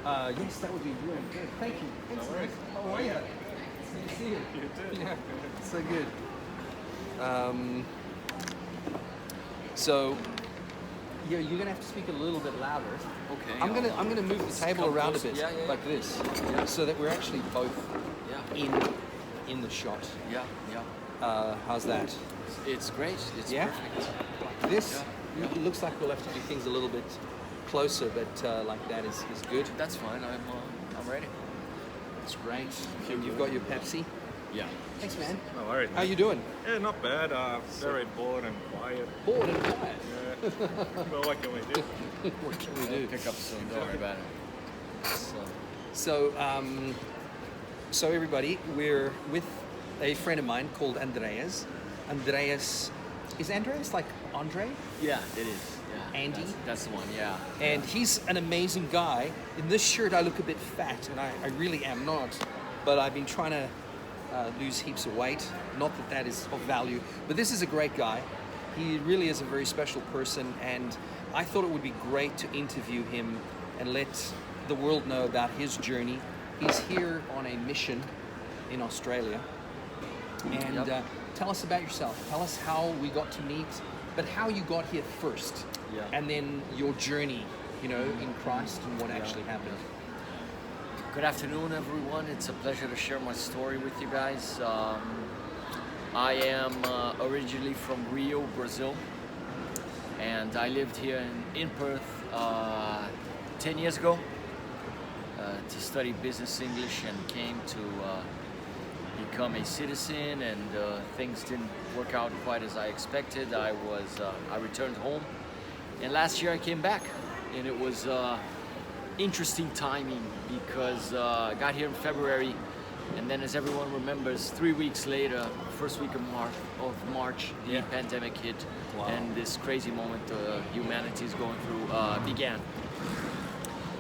Yes, that would be really good. Thank you. Thanks, No worries. How are you? It's good to see you. You too. Yeah, so good. So, you're gonna have to speak a little bit louder. Okay. I'm gonna move the table come around close. a bit, Yeah. like this, Yeah. so that we're actually both Yeah. in the shot. Yeah. How's that? It's great. It's Yeah? perfect. This it looks like we'll have to do things a little bit closer, but like that is good. That's fine. I'm ready. It's great. And you've got your Pepsi. Yeah. Thanks, man. No worries. How you doing? Yeah, not bad. Very bored and quiet. Bored and quiet. Yeah. Well, what can we do? What can we do? Pick up soon. Don't worry about it. So everybody, we're with a friend of mine called Andreas. Andreas, is Andreas like Andre? Yeah, it is. Yeah. Andy? That's the one. Yeah. And he's an amazing guy. In this shirt, I look a bit fat, and I really am not. But I've been trying to lose heaps of weight. Not that that is of value, but this is a great guy. He really is a very special person, and I thought it would be great to interview him and let the world know about his journey. He's here on a mission in Australia. And tell us about yourself. Tell us how we got to meet, but how you got here first. Yeah. And then your journey, in Christ and what actually happened. Good afternoon, everyone. It's a pleasure to share my story with you guys. I am originally from Rio, Brazil, and I lived here in Perth 10 years ago to study business English, and came to become a citizen, and things didn't work out quite as I expected. I returned home, and last year I came back, and it was interesting timing because I got here in February, and then, as everyone remembers, 3 weeks later, first week of March, the pandemic hit. Wow. And this crazy moment humanity is going through began.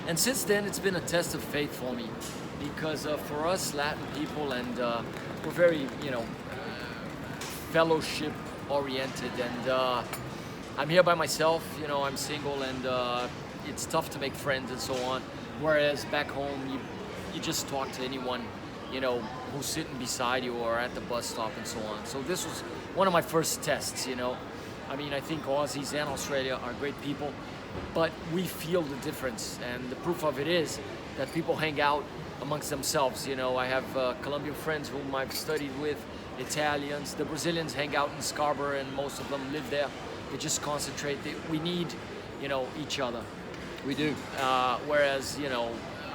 And since then, it's been a test of faith for me, because for us Latin people, and we're very, fellowship oriented, and I'm here by myself. I'm single, and it's tough to make friends and so on. Whereas back home, you just talk to anyone, who's sitting beside you or at the bus stop and so on. So this was one of my first tests. I think Aussies and Australia are great people, but we feel the difference, and the proof of it is that people hang out amongst themselves. I have Colombian friends whom I've studied with, Italians, the Brazilians hang out in Scarborough, and most of them live there. They just concentrate. We need, each other. We do. Whereas,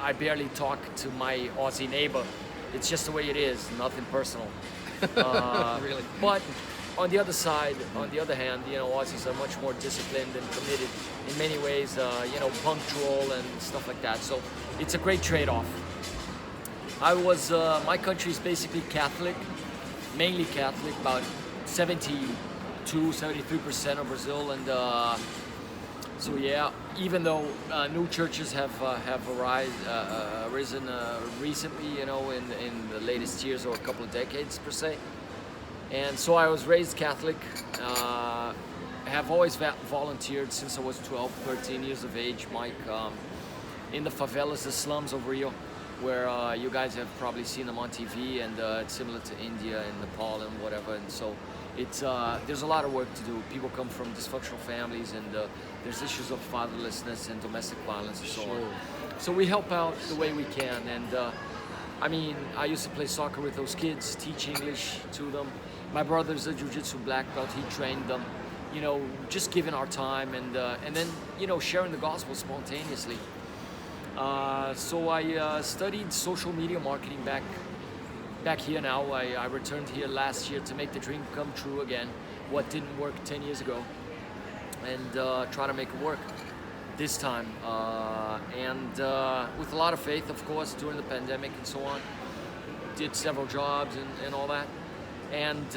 I barely talk to my Aussie neighbor. It's just the way it is, nothing personal. Really. But on the other hand, Aussies are much more disciplined and committed in many ways, punctual and stuff like that. So it's a great trade-off. My country is basically Catholic, mainly Catholic, about 73% of Brazil, and so yeah, even though new churches have arisen recently, in the latest years or a couple of decades per se. And so I was raised Catholic, have always volunteered since I was 12, 13 years of age, Mike, in the favelas, the slums of Rio, where you guys have probably seen them on TV, and it's similar to India and Nepal and whatever. And so there's a lot of work to do. People come from dysfunctional families, and there's issues of fatherlessness and domestic violence and so on. So we help out the way we can. And I used to play soccer with those kids, teach English to them. My brother's a jiu-jitsu black belt. He trained them. Just giving our time, and then sharing the gospel spontaneously. So I studied social media marketing back here now. I returned here last year to make the dream come true again, what didn't work 10 years ago, and try to make it work this time. And with a lot of faith, of course, during the pandemic and so on. Did several jobs and all that. And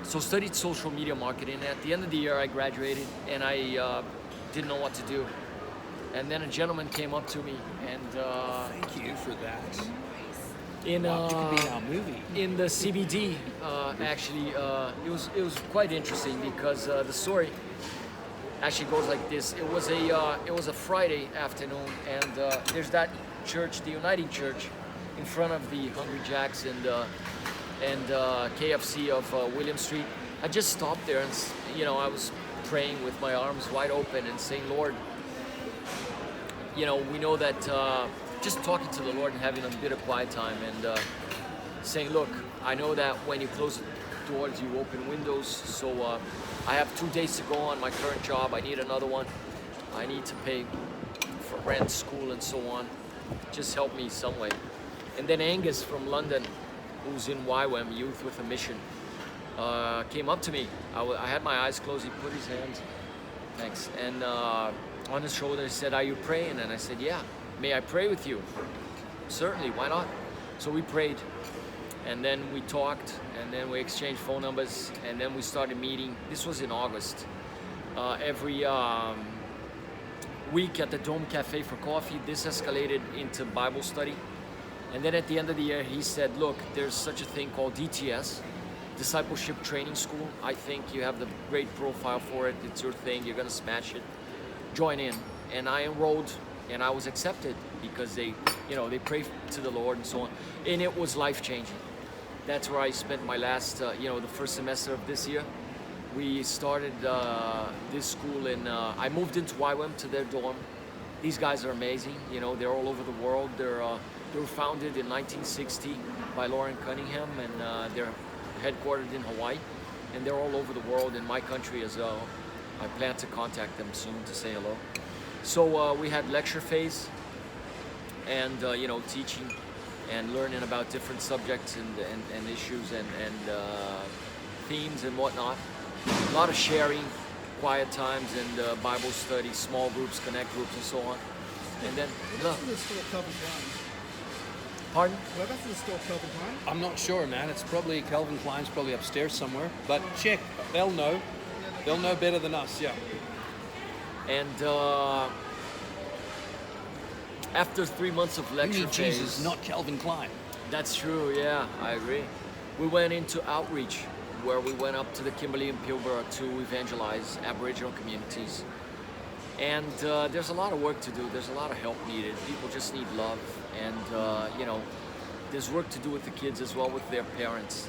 so studied social media marketing. At the end of the year, I graduated, and I didn't know what to do. And then a gentleman came up to me, and Thank you for that. you could be in our movie. In the CBD, actually, it was quite interesting, because the story actually goes like this. It was a Friday afternoon, and there's that church, the Uniting Church, in front of the Hungry Jack's and KFC of William Street. I just stopped there, and I was praying with my arms wide open and saying, Lord, we know that just talking to the Lord and having a bit of quiet time and saying, look, I know that when you close doors, you open windows. So I have 2 days to go on my current job. I need another one. I need to pay for rent, school, and so on. Just help me some way. And then Angus from London, who's in YWAM, Youth with a Mission, came up to me. I had my eyes closed. He put his hands, thanks, and on his shoulder. He said, "Are you praying?" And I said, "Yeah." "May I pray with you?" "Certainly, why not?" So we prayed, and then we talked, and then we exchanged phone numbers, and then we started meeting. This was in August. Every week at the Dome Cafe for coffee. This escalated into Bible study. And then at the end of the year, he said, look, there's such a thing called DTS, Discipleship Training School. I think you have the great profile for it. It's your thing. You're going to smash it. Join in. And I enrolled, and I was accepted because they pray to the Lord and so on. And it was life-changing. That's where I spent my last, the first semester of this year. We started this school in, I moved into YWAM to their dorm. These guys are amazing. They're all over the world. They were founded in 1960 by Lauren Cunningham, and they're headquartered in Hawaii. And they're all over the world, in my country as well. I plan to contact them soon to say hello. So we had lecture phase and, teaching and learning about different subjects and issues and themes and whatnot. A lot of sharing, quiet times, and Bible study, small groups, connect groups, and so on. And then, pardon? Whereabouts in the store Calvin Klein? I'm not sure, man. It's probably Calvin Klein's probably upstairs somewhere. But check. They'll know. They'll know better than us, yeah. And after 3 months of lecture You need phase, Jesus, not Calvin Klein. That's true, yeah, I agree. We went into outreach, where we went up to the Kimberley and Pilbara to evangelize Aboriginal communities. And there's a lot of work to do. There's a lot of help needed. People just need love. And, there's work to do with the kids as well, with their parents.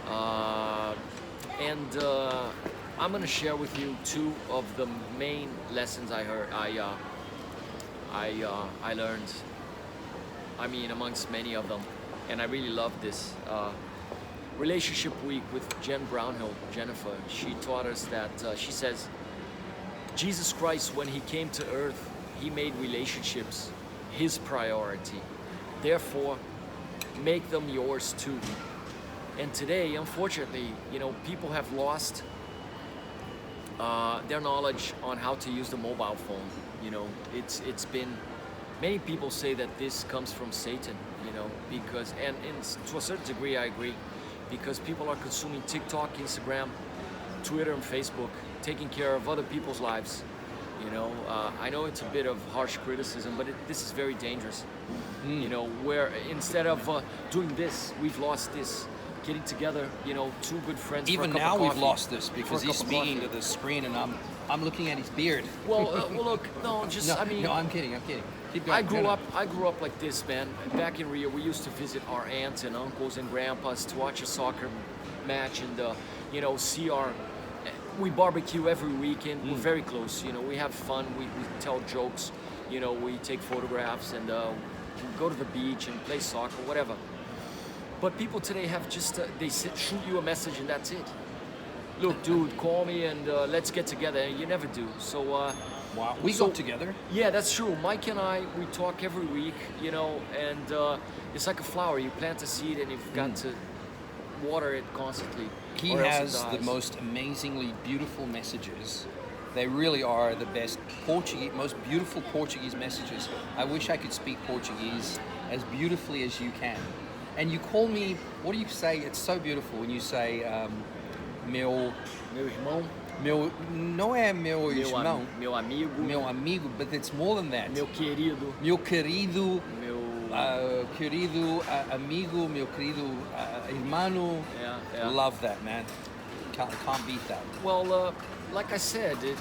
I'm going to share with you 2 of the main lessons I learned. I mean, amongst many of them. And I really love this. Relationship week with Jen Brownhill, Jennifer. She taught us that, she says, Jesus Christ, when he came to earth, he made relationships his priority. Therefore, make them yours too. And today, unfortunately, people have lost their knowledge on how to use the mobile phone. It's been, many people say that this comes from Satan, because, and to a certain degree, I agree, because people are consuming TikTok, Instagram, Twitter, and Facebook, taking care of other people's lives. I know it's a bit of harsh criticism, but this is very dangerous. Where instead of doing this, we've lost this. Getting together, 2 good friends. Even for a cup now of we've coffee, lost this because for a he's cup of speaking coffee. to the screen and I'm looking at his beard. Well, look, no, just No, I mean, no, I'm kidding. Keep going. I grew No. up like this, man. Back in Rio, we used to visit our aunts and uncles and grandpas to watch a soccer match and see our. We barbecue every weekend. We're very close. We have fun. We tell jokes. We take photographs and we go to the beach and play soccer, whatever. But people today have just shoot you a message and that's it. Look, dude, call me and let's get together. And you never do. So. Wow. We So- got together. Yeah, that's true. Mike and I, we talk every week, and it's like a flower. You plant a seed and you've got to water it constantly. He or else it has the dies. most amazingly beautiful messages. They really are the best most beautiful Portuguese messages. I wish I could speak Portuguese as beautifully as you can. And you call me, what do you say? It's so beautiful when you say, meu irmão, não é meu irmão, meu amigo, meu amigo, but it's more than that. meu querido, Meu querido, meu querido amigo, meu querido irmão. Yeah. Love that, man. Can't beat that. Well, like I said, and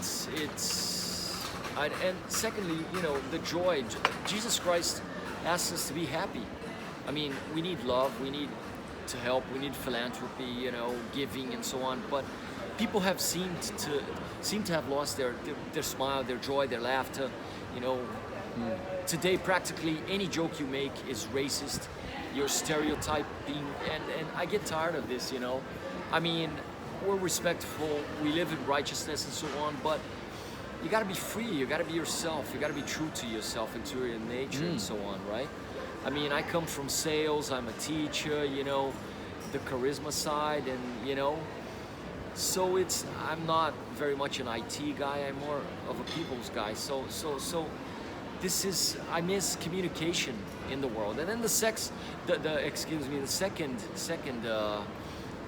secondly, you know, the joy. Jesus Christ asks us to be happy. I mean, we need love, we need to help, we need philanthropy, you know, giving and so on. But people have seemed to have lost their smile, their joy, their laughter. You know, today practically any joke you make is racist. You're stereotyping, and I get tired of this. You know, I mean, we're respectful, we live in righteousness and so on, but you got to be free. You got to be yourself. You got to be true to yourself and to your nature and so on, right? I mean, I come from sales. I'm a teacher. You know, the charisma side, and you know, so I'm not very much an IT guy. I'm more of a people's guy. So this is, I miss communication in the world. And then the second,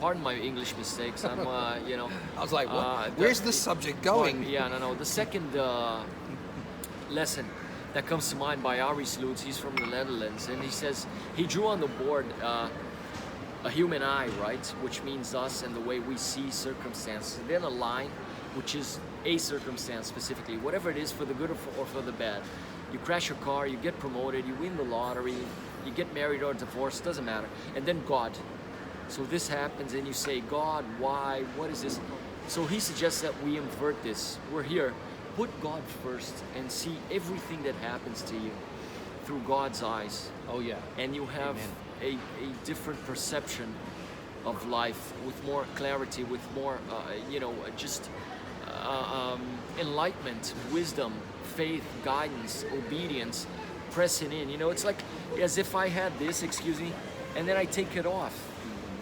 pardon my English mistakes. I'm, you know. I was like, what? Where's the subject going? Yeah, no. The second lesson that comes to mind by Aris Lutz, he's from the Netherlands, and he says, he drew on the board a human eye, right? Which means us and the way we see circumstances. And then a line, which is a circumstance specifically, whatever it is, for the good or for the bad. You crash your car, you get promoted, you win the lottery, you get married or divorced, doesn't matter. And then God. So this happens and you say, God, why? What is this? So he suggests that we invert this. We're here. Put God first and see everything that happens to you through God's eyes. Oh yeah. And you have a different perception of life, with more clarity, with more, you know, just enlightenment, wisdom, faith, guidance, obedience, pressing in. You know, it's like as if I had this, excuse me, and then I take it off.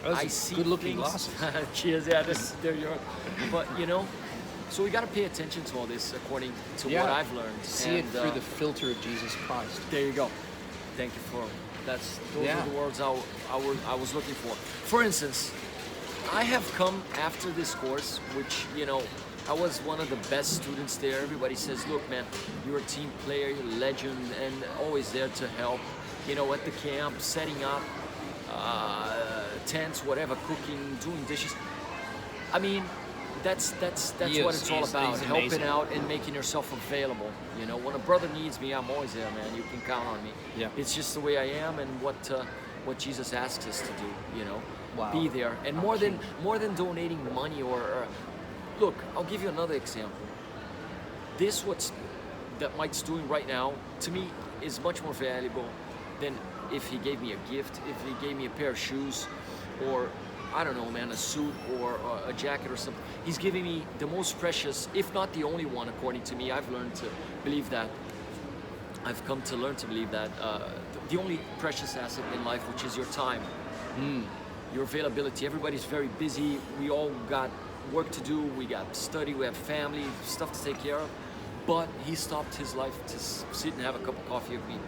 I see good-looking things. glasses. Cheers, yeah, there you are. But you know, so we got to pay attention to all this according to what I've learned. See it through the filter of Jesus Christ. There you go. Thank you for those are the words I was looking for. For instance, I have come after this course, which, you know, I was one of the best students there. Everybody says, look, man, you're a team player, you're a legend, and always there to help, you know, at the camp, setting up tents, whatever, cooking, doing dishes. I mean, that's what it's all about, helping out and making yourself available. You know, when a brother needs me, I'm always there, man. You can count on me. Yeah. It's just the way I am, and what Jesus asks us to do. You know, Wow. be there, and more than donating money or look. I'll give you another example. That Mike's doing right now, to me, is much more valuable than if he gave me a gift, if he gave me a pair of shoes, or I don't know, man, a suit or a jacket or something. He's giving me the most precious, if not the only one, according to me. I've learned to believe that. I've come to learn to believe that the only precious asset in life, which is your time, your availability. Everybody's very busy. We all got work to do. We got study. We have family, stuff to take care of. But he stopped his life to sit and have a cup of coffee with me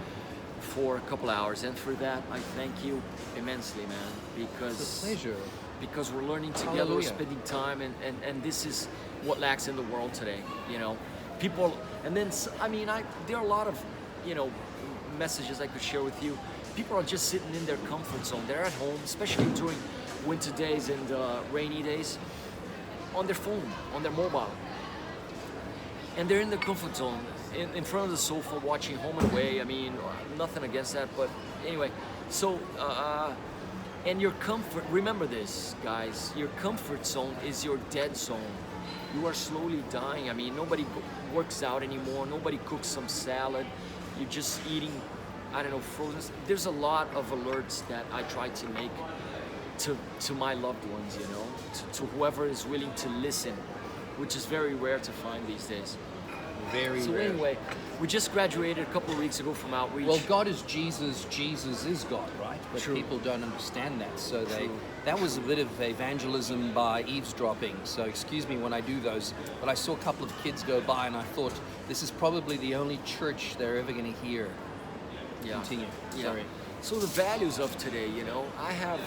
for a couple hours, and for that I thank you immensely, man, because it's a pleasure. Because we're learning together, Hallelujah. we're spending time, and this is what lacks in the world today, you know. People, and then I mean, there are a lot of, you know, messages I could share with you. People are just sitting in their comfort zone. They're at home, especially during winter days and rainy days, on their phone, on their mobile, and they're in their comfort zone, in front of the sofa, watching Home and Away. I mean, nothing against that, but anyway. So, and your comfort, remember this, guys, your comfort zone is your dead zone. You are slowly dying. I mean, nobody works out anymore. Nobody cooks some salad. You're just eating, I don't know, frozen. There's a lot of alerts that I try to make to my loved ones, you know, to whoever is willing to listen, which is very rare to find these days. Very So rare. anyway, we just graduated a couple of weeks ago from Outreach. Well, God is Jesus, Jesus is God, right? But True. people don't understand that. So True. that was a bit of evangelism by eavesdropping. So excuse me when I do those, but I saw a couple of kids go by and I thought, this is probably the only church they're ever going to hear. Yeah. Continue. Yeah. Sorry. So the values of today, you know, I have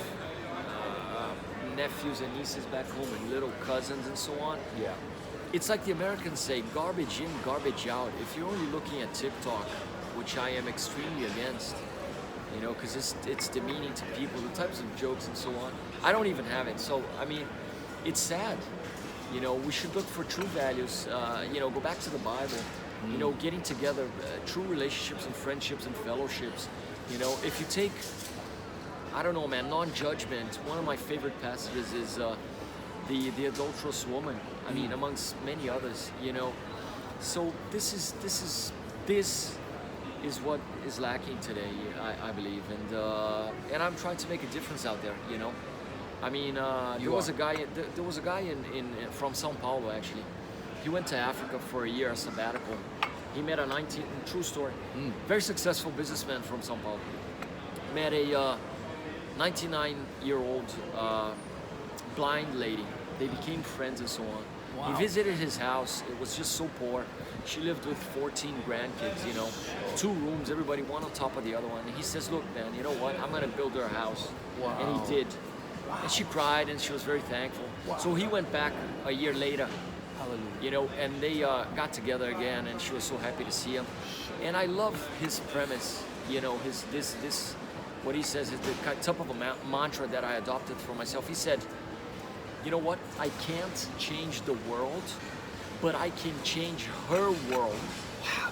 nephews and nieces back home and little cousins and so on. Yeah. It's like the Americans say, garbage in, garbage out. If you're only looking at TikTok, which I am extremely against, you know, because it's demeaning to people, the types of jokes and so on. I don't even have it. So, I mean, it's sad. You know, we should look for true values. You know, go back to the Bible. You know, getting together, true relationships and friendships and fellowships. You know, if you take, I don't know, man, non-judgment. One of my favorite passages is the adulterous woman. I mean, amongst many others. You know, so this is what is lacking today, I believe, and I'm trying to make a difference out there. You know, I mean, there was a guy in from São Paulo actually. He went to Africa for a year, a sabbatical. He met a true story, very successful businessman from São Paulo. Met a 99-year-old blind lady. They became friends and so on. Wow. He visited his house. It was just so poor. She lived with 14 grandkids, you know, 2 rooms, everybody one on top of the other one. And he says, look, man, you know what? I'm going to build her a house. Wow. And he did. Wow. And she cried and she was very thankful. Wow. So he went back a year later, Hallelujah. you know, and they got together again, and she was so happy to see him. And I love his premise, you know, this what he says is the type of a mantra that I adopted for myself. He said, you know what? I can't change the world, but I can change her world. Wow.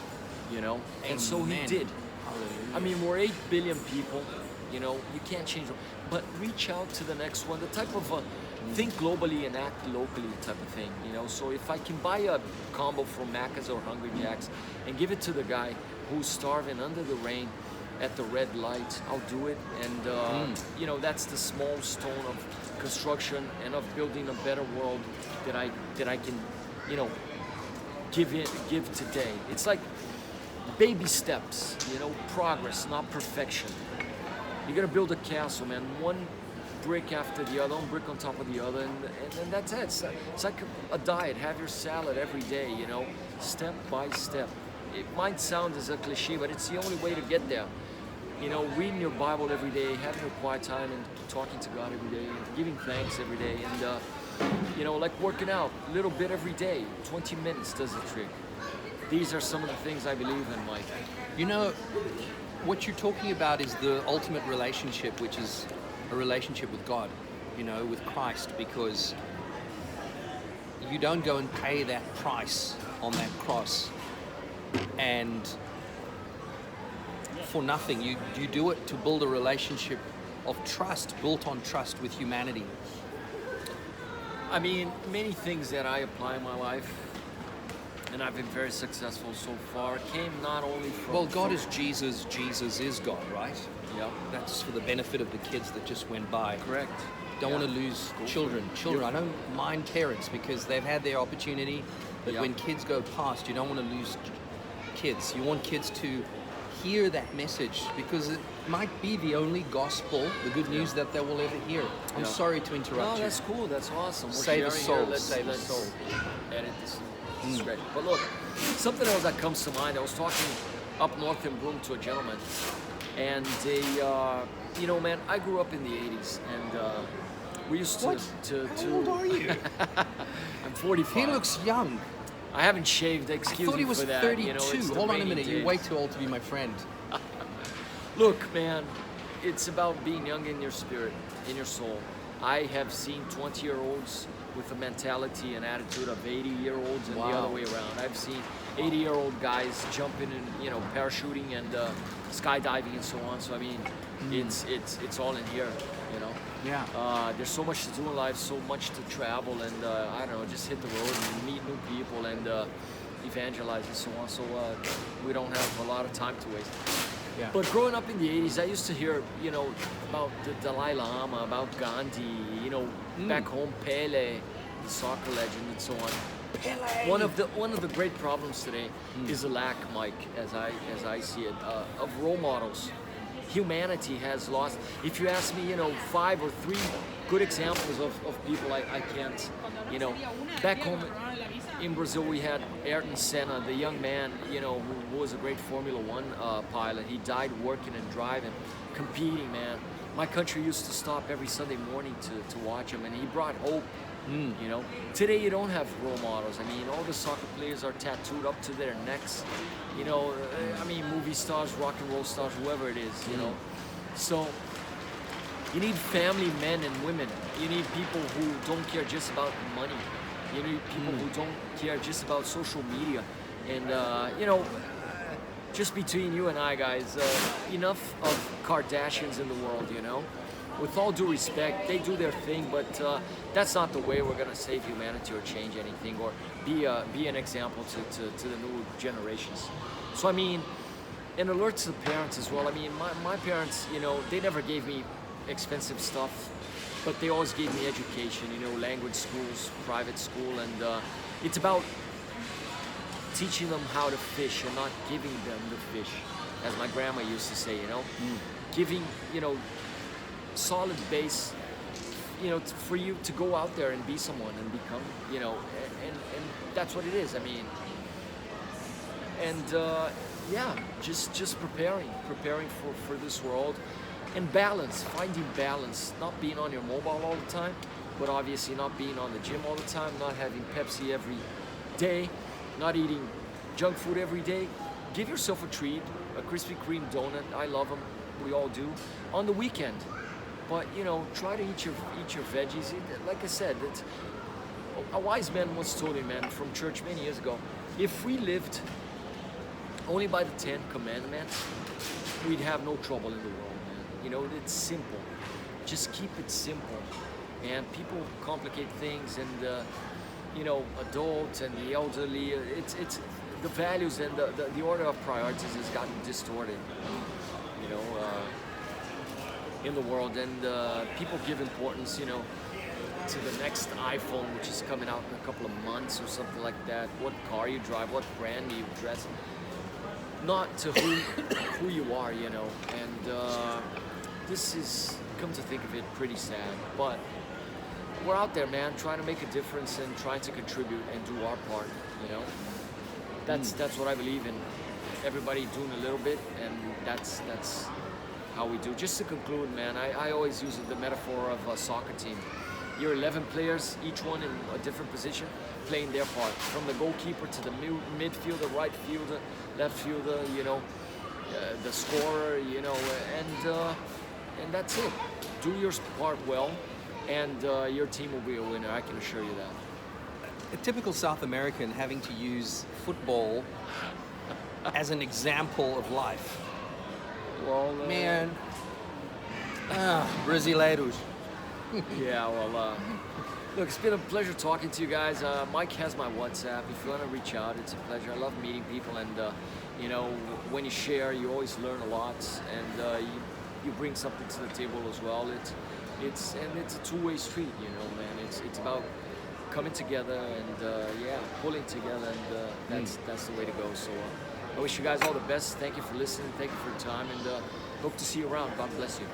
You know? And so he Amen. did. Hallelujah. I mean, we're 8 billion people. You know, you can't change them. But reach out to the next one. The type of think globally and act locally type of thing. You know? So if I can buy a combo from Macca's or Hungry Jack's and give it to the guy who's starving under the rain at the red light, I'll do it. And you know, that's the small stone of construction and of building a better world that I can, you know, give today. It's like baby steps, you know, progress, not perfection. You gotta build a castle, man. One brick after the other, one brick on top of the other, and that's it. It's like a diet. Have your salad every day, you know, step by step. It might sound as a cliche, but it's the only way to get there. You know, reading your Bible every day, having a quiet time and talking to God every day, and giving thanks every day, and you know, like working out a little bit every day, 20 minutes does the trick. These are some of the things I believe in, Mike. You know, what you're talking about is the ultimate relationship, which is a relationship with God, you know, with Christ, because you don't go and pay that price on that cross and for nothing. You do it to build a relationship of trust, built on trust with humanity. I mean, many things that I apply in my life, and I've been very successful so far, came not only from... Well, God is Jesus, Jesus is God, right? Yeah. That's for the benefit of the kids that just went by. Correct. Don't Yeah. want to lose Go for children. it. Children, I don't mind parents because they've had their opportunity, but Yeah. when kids go past, you don't want to lose kids. You want kids to hear that message because it might be the only gospel, the good news that they will ever hear. I'm Yeah. sorry to interrupt No, you. that's cool. That's awesome. We're Save a sharing soul, here. Let's save a soul. edit this. This is great. But look, something else that comes to mind. I was talking up north in Broome to a gentleman, and they, you know, man, I grew up in the '80s, and we used to. What? How old are you? I'm 45. He looks young. I haven't shaved. I Excuse thought me he was for that. 32. You know, it's the Hold on a rainy minute. You're days. way too old to be my friend. Look, man, it's about being young in your spirit, in your soul. I have seen 20-year-olds with a mentality and attitude of 80-year-olds and the Wow. other way around. I've seen 80-year-old guys jumping and, you know, parachuting and skydiving and so on. So I mean, it's all in here, you know. Yeah. There's so much to do in life, so much to travel, and I don't know, just hit the road and meet new people and evangelize and so on. So we don't have a lot of time to waste. Yeah. But growing up in the 80s, I used to hear, you know, about the Dalai Lama, about Gandhi, you know, back home, Pele, the soccer legend, and so on. Pele. One of the great problems today is a lack, Mike, as I see it, of role models. Humanity has lost. If you ask me, you know, 5 or 3 good examples of people I can't, you know, back home in Brazil we had Ayrton Senna, the young man, you know, who was a great Formula One pilot. He died working and driving, competing, man. My country used to stop every Sunday morning to watch him, and he brought hope. You know, today you don't have role models. I mean, all the soccer players are tattooed up to their necks. You know, I mean, movie stars, rock and roll stars, whoever it is. You know, so you need family men and women. You need people who don't care just about money. You know, people who don't care just about social media. And, just between you and I, guys, enough of Kardashians in the world, you know? With all due respect, they do their thing, but that's not the way we're gonna save humanity or change anything or be an example to the new generations. So I mean, an alert to the parents as well. I mean, my parents, you know, they never gave me expensive stuff, but they always gave me education, you know, language schools, private school, and it's about teaching them how to fish and not giving them the fish, as my grandma used to say, you know? Giving, you know, solid base, you know, for you to go out there and be someone and become, you know, and that's what it is. I mean, and yeah, just preparing for this world, and balance, finding balance, not being on your mobile all the time, but obviously not being on the gym all the time, not having Pepsi every day, not eating junk food every day. Give yourself a treat, a Krispy Kreme donut. I love them. We all do. On the weekend, but you know, try to eat your veggies. Like I said, a wise man once told me, man, from church many years ago, if we lived only by the 10 commandments, we'd have no trouble in the world, man. You know, it's simple. Just keep it simple. And people complicate things, and you know, adults and the elderly, it's the values and the order of priorities has gotten distorted, you know, in the world, and people give importance, you know, to the next iPhone, which is coming out in a couple of months or something like that, what car you drive, what brand you dress, not to who you are, you know. And this is, come to think of it, pretty sad, but we're out there, man, trying to make a difference and trying to contribute and do our part, you know. That's what I believe in. Everybody doing a little bit, and that's how we do. Just to conclude, man, I always use the metaphor of a soccer team. You're 11 players, each one in a different position, playing their part. From the goalkeeper to the midfielder, right fielder, left fielder, you know, the scorer, you know, and that's it. Do your part well, and your team will be a winner, I can assure you that. A typical South American having to use football as an example of life. Well, man, Brasileiros. Yeah, well, look, it's been a pleasure talking to you guys. Mike has my WhatsApp. If you want to reach out, it's a pleasure. I love meeting people, and you know, when you share, you always learn a lot, and you bring something to the table as well. It's a two-way street, you know, man. It's about coming together and yeah, pulling together, and that's the way to go. So I wish you guys all the best. Thank you for listening. Thank you for your time, and hope to see you around. God bless you.